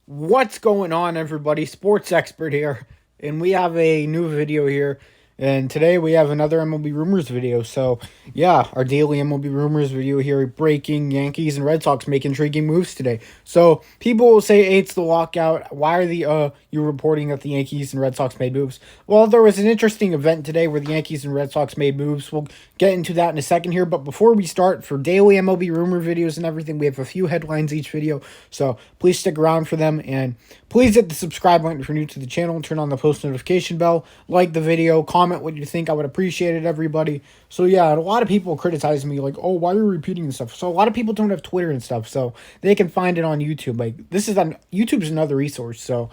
What's going on, everybody? Sports expert here, and we have a new video here. And today we have another MLB rumors video. So, yeah, our daily MLB rumors video here, breaking Yankees and Red Sox make intriguing moves today. So, people will say, hey, it's the lockout. Why are you reporting that the Yankees and Red Sox made moves? Well, there was an interesting event today where the Yankees and Red Sox made moves. We'll get into that in a second here. But before we start, for daily MLB rumor videos and everything, we have a few headlines each video. So, please stick around for them. And please hit the subscribe button if you're new to the channel and turn on the post notification bell. Like the video, comment what you think. I would appreciate it, everybody. So yeah, a lot of people criticize me like, oh, why are you repeating this stuff? So a lot of people don't have Twitter and stuff, so they can find it on YouTube. Like this is on YouTube's another resource. So,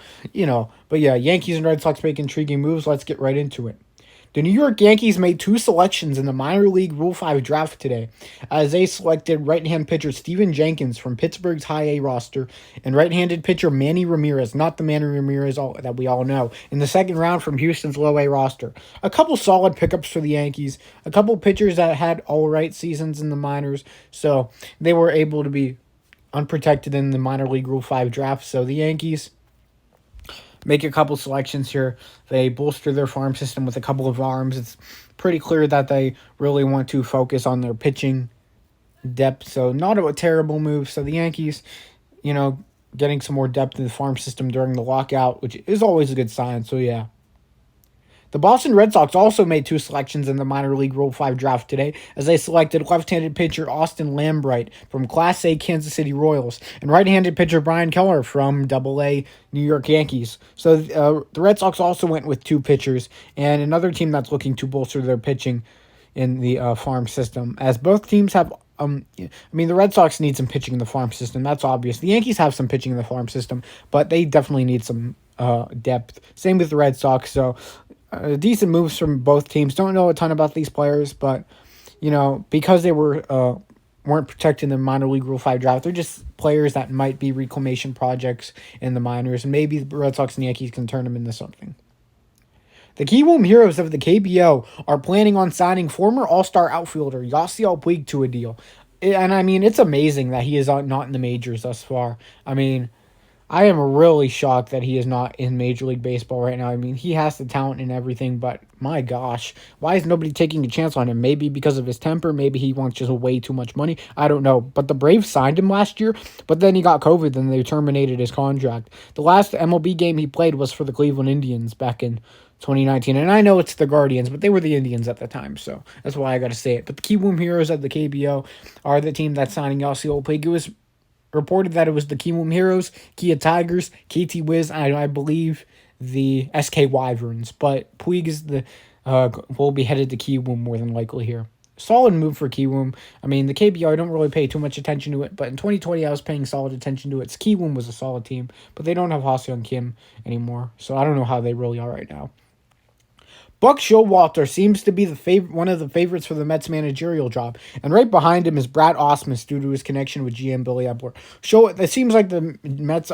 but yeah, Yankees and Red Sox make intriguing moves. Let's get right into it. The New York Yankees made two selections in the minor league Rule 5 draft today, as they selected right-hand pitcher Steven Jenkins from Pittsburgh's high A roster and right-handed pitcher Manny Ramirez, not the Manny Ramirez that we all know, in the second round from Houston's low A roster. A couple solid pickups for the Yankees, a couple pitchers that had all-right seasons in the minors, so they were able to be unprotected in the minor league Rule 5 draft. So the Yankees make a couple selections here. They bolster their farm system with a couple of arms. It's pretty clear that they really want to focus on their pitching depth. So not a terrible move. So the Yankees, getting some more depth in the farm system during the lockout, which is always a good sign. So yeah. The Boston Red Sox also made two selections in the minor league Rule 5 draft today, as they selected left-handed pitcher Austin Lambright from Class A Kansas City Royals and right-handed pitcher Brian Keller from Double-A New York Yankees. So the Red Sox also went with two pitchers, and another team that's looking to bolster their pitching in the farm system, as both teams have the Red Sox need some pitching in the farm system. That's obvious. The Yankees have some pitching in the farm system, but they definitely need some depth. Same with the Red Sox. So decent moves from both teams. Don't know a ton about these players, but because they weren't protected in the minor league Rule 5 draft, they're just players that might be reclamation projects in the minors, and maybe the Red Sox and Yankees can turn them into something. The Kiwoom Heroes of the KBO are planning on signing former All-Star outfielder Yasiel Puig to a deal. And it's amazing that he is not in the majors thus far. I am really shocked that he is not in Major League Baseball right now. He has the talent and everything, but my gosh, why is nobody taking a chance on him? Maybe because of his temper. Maybe he wants just way too much money. I don't know. But the Braves signed him last year, but then he got COVID and they terminated his contract. The last MLB game he played was for the Cleveland Indians back in 2019. And I know it's the Guardians, but they were the Indians at the time, so that's why I got to say it. But the Kiwoom Heroes of the KBO are the team that's signing Yasiel Puig. It was reported that it was the Kiwoom Heroes, Kia Tigers, KT Wiz, and I believe the SK Wyverns. But Puig is will be headed to Kiwoom more than likely here. Solid move for Kiwoom. The KBO, I don't really pay too much attention to it, but in 2020 I was paying solid attention to it. Kiwoom was a solid team, but they don't have Ha-Seong Kim anymore, so I don't know how they really are right now. Buck Showalter seems to be one of the favorites for the Mets managerial job, and right behind him is Brad Ausmus due to his connection with GM Billy Epler. It seems like the Mets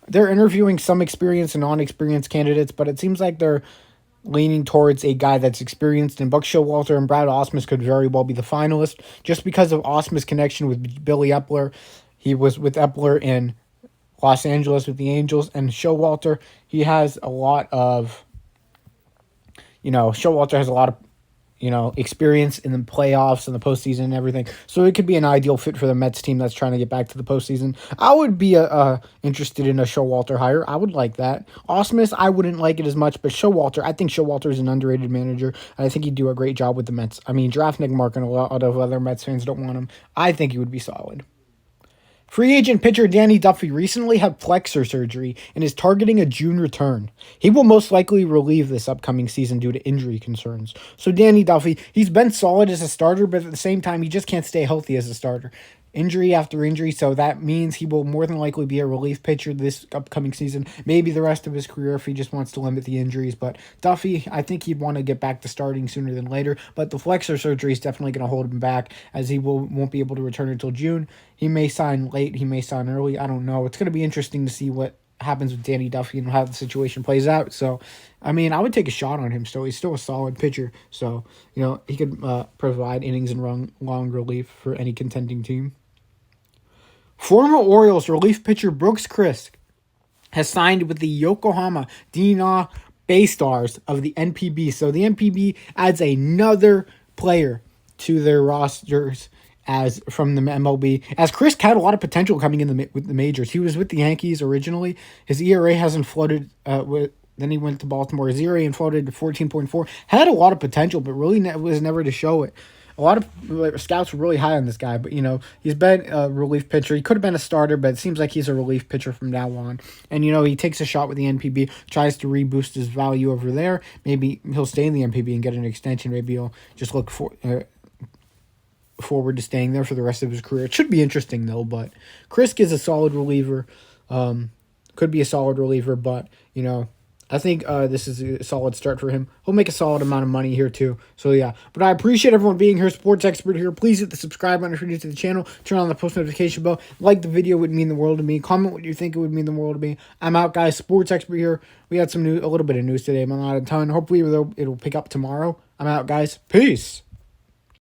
they're interviewing some experienced and non-experienced candidates, but it seems like they're leaning towards a guy that's experienced, and Buck Showalter and Brad Ausmus could very well be the finalists just because of Ausmus' connection with Billy Epler. He was with Epler in Los Angeles with the Angels, and Showalter, he has a lot of Showalter has a lot of, experience in the playoffs and the postseason and everything. So it could be an ideal fit for the Mets team that's trying to get back to the postseason. I would be interested in a Showalter hire. I would like that. Ausmus, I wouldn't like it as much, but Showalter, I think Showalter is an underrated manager. And I think he'd do a great job with the Mets. Draft Nick Mark and a lot of other Mets fans don't want him. I think he would be solid. Free agent pitcher Danny Duffy recently had flexor surgery and is targeting a June return. He will most likely relieve this upcoming season due to injury concerns. So Danny Duffy, he's been solid as a starter, but at the same time, he just can't stay healthy as a starter. Injury after injury, so that means he will more than likely be a relief pitcher this upcoming season, maybe the rest of his career if he just wants to limit the injuries. But Duffy, I think he'd want to get back to starting sooner than later, but the flexor surgery is definitely going to hold him back, as he won't be able to return until June. He may sign late, he may sign early, I don't know. It's going to be interesting to see what happens with Danny Duffy and how the situation plays out. So, I would take a shot on him still. He's still a solid pitcher. So, he could provide innings and long relief for any contending team. Former Orioles relief pitcher Brooks Krisk has signed with the Yokohama Dina Bay Stars of the NPB. So the NPB adds another player to their rosters as from the MLB. As Chris had a lot of potential coming in with the majors. He was with the Yankees originally. His ERA hasn't floated then he went to Baltimore. His ERA floated to 14.4. Had a lot of potential, but really was never to show it. A lot of scouts were really high on this guy, but he's been a relief pitcher. He could have been a starter, but it seems like he's a relief pitcher from now on. And he takes a shot with the NPB, tries to reboost his value over there. Maybe he'll stay in the NPB and get an extension. Maybe he'll just look forward to staying there for the rest of his career. It should be interesting though. But Chris is a solid reliever. Could be a solid reliever, but I think this is a solid start for him. He'll make a solid amount of money here too. So yeah, but I appreciate everyone being here. Sports Expert here. Please hit the subscribe button if you're new to the channel. Turn on the post notification bell. Like the video, would mean the world to me. Comment what you think, it would mean the world to me. I'm out, guys. Sports Expert here. We had a little bit of news today, but not a ton. Hopefully it'll pick up tomorrow. I'm out, guys. Peace.